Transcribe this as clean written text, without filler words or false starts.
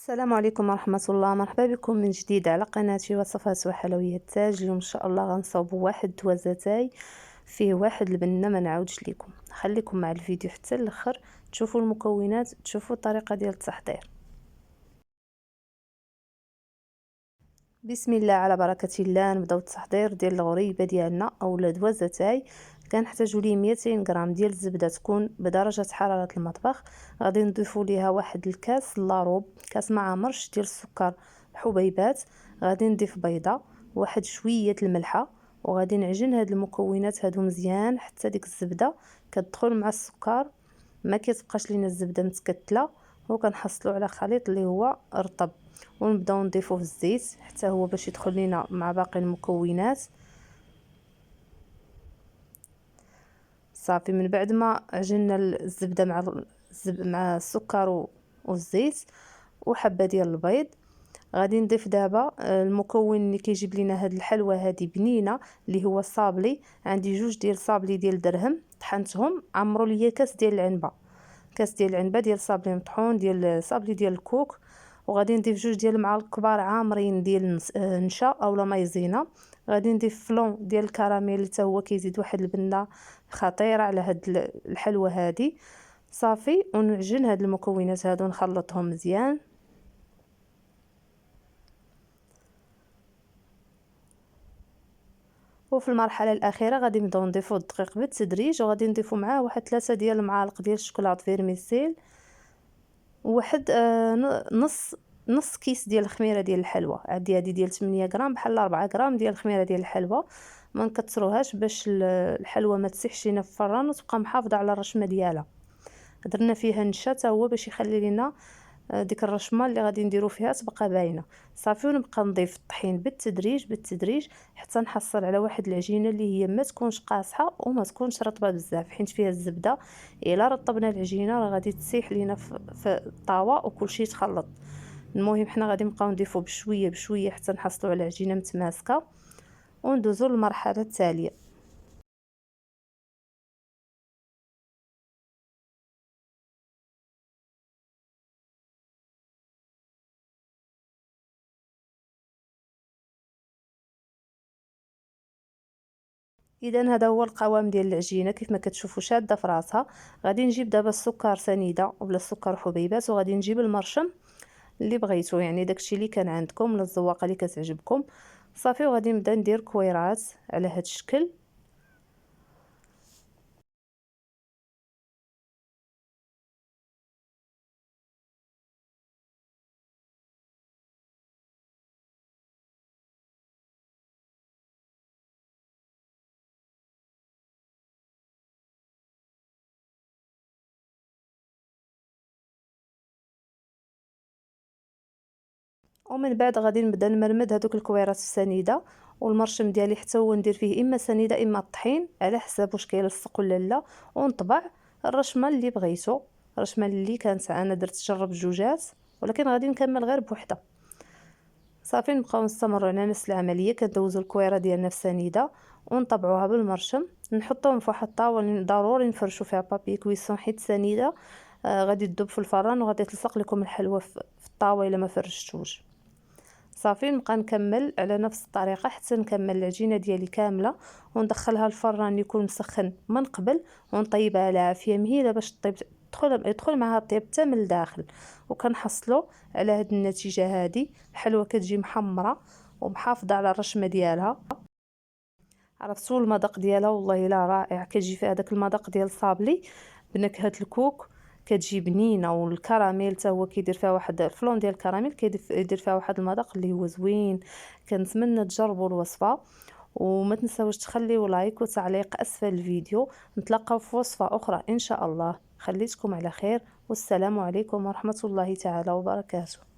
السلام عليكم ورحمة الله. مرحبا بكم من جديد على قناتي وصفات وحلويات تاج. اليوم ان شاء الله غنصاوبوا واحد دوازاتاي فيه واحد البنه ما نعاودش لكم. خليكم مع الفيديو حتى الاخر تشوفوا المكونات، تشوفوا الطريقه ديال التحضير. بسم الله على بركه الله. نبداو التحضير ديال الغريبه ديالنا اولا دوازاتاي. كنحتاجوا ليه 200 غرام ديال الزبده تكون بدرجه حراره المطبخ. غادي نضيفوا ليها واحد الكاس لاروب، كاس مع مرش ديال السكر حبيبات. غادي نضيف بيضه، واحد شويه الملحه، وغادي نعجن هاد المكونات هادو مزيان حتى ديك الزبده كتدخل مع السكر، ما كتبقاش لينا الزبده متكتله، وكنحصلوا على خليط اللي هو رطب. ونبداو نضيفوه في الزيت حتى هو باش يدخل لينا مع باقي المكونات. صافي من بعد ما عجننا الزبده مع السكر والزيت وحبه ديال البيض، غادي نضيف دابا المكون اللي كيجيب لينا هاد الحلوى هذه بنينه اللي هو الصابلي. عندي جوج ديال صابلي ديال درهم طحنتهم، عمروا لي كاس ديال العنبه، كاس ديال العنبه ديال صابلي مطحون ديال صابلي ديال الكوك. وغادي نضيف جوج ديال المعالق كبار عامرين ديال نشا اولا مايزينا. غادي نضيف فلون ديال الكراميل اللي حتى هو كيزيد واحد البنه خطيره على هاد الحلوى هذه. صافي ونعجن هاد المكونات هادو نخلطهم مزيان. وفي المرحله الاخيره غادي نبداو نضيفوا الدقيق بالتدريج، وغادي نضيفوا معاه واحد 3 ديال المعالق ديال الشوكولاط فيرميسيل، وواحد نص كيس ديال الخميره ديال الحلوى. عندي هذه ديال 8 غرام، بحال 4 غرام ديال الخميره ديال الحلوى. ما نكثروهاش باش الحلوى ما تسيحش لينا في الفران وتبقى محافظه على الرشمه ديالها. درنا فيها نشا حتى هو باش يخلي لنا ديك الرشمه اللي غادي نديرو فيها تبقى باينه. صافي ونبقى نضيف الطحين بالتدريج بالتدريج حتى نحصل على واحد العجينه اللي هي ما تكونش قاصحه وما تكونش رطبه بزاف، حيت فيها الزبده. الا رطبنا العجينه راه غادي تسيح لينا في الطاوه وكلشي يتخلط. المهم حنا غادي نبقاو نضيفو بشويه بشويه حتى نحصلوا على عجينه متماسكه، وندوزو للمرحله التاليه. اذا هذا هو القوام ديال العجينه كيف ما كتشوفوا شاده في راسها. غادي نجيب دابا السكر سنيده ولا السكر حبيبات، وغادي نجيب المرشم اللي بغيتو، يعني داكشي اللي كان عندكم ولا الزواقه اللي كتعجبكم. صافي وغادي نبدا ندير كويرات على هذا الشكل. ومن بعد غادي نبدا نمرمد هذوك الكويرات السنيده والمرشم ديالي حتى هو ندير فيه اما سنيده اما الطحين على حساب واش كيلصق ولا لا، ونطبع الرشمه اللي بغيتو. الرشمه اللي كانت انا درت جرب جوجات، ولكن غادي نكمل غير بوحده. صافي نبقاو نستمروا على نفس العمليه. كندوزو الكويره ديالنا في سنيده ونطبعوها بالمرشم، نحطوهم في واحد الطاوله ضروري نفرشوا فيها بابي كويسون حيت سنيده غادي تذوب في الفران وغادي تلصق لكم الحلوى في الطاوه الا ما فرشتوش. صافي نبقى نكمل على نفس الطريقه حتى نكمل العجينه ديالي كامله، وندخلها الفران يكون مسخن من قبل، ونطيبها على عافيه مهيله باش طيب يدخل معها الطيب حتى من الداخل. وكنحصلوا على هاد النتيجه هذه. الحلوى كتجي محمره ومحافظه على الرشمه ديالها. عرفتوا المذاق ديالها والله الا رائع. كتجي فيها داك المذاق ديال الصابلي بنكهه الكوك، كتجي بنينه. والكراميل حتى هو كيدير فيها واحد الفلون ديال الكراميل، كيدير فيها واحد المذاق اللي هو زوين. كنتمنى تجربوا الوصفه، وما تنساوش تخليوا لايك وتعليق اسفل الفيديو. نتلاقاو في وصفه اخرى ان شاء الله. خليتكم على خير، والسلام عليكم ورحمه الله تعالى وبركاته.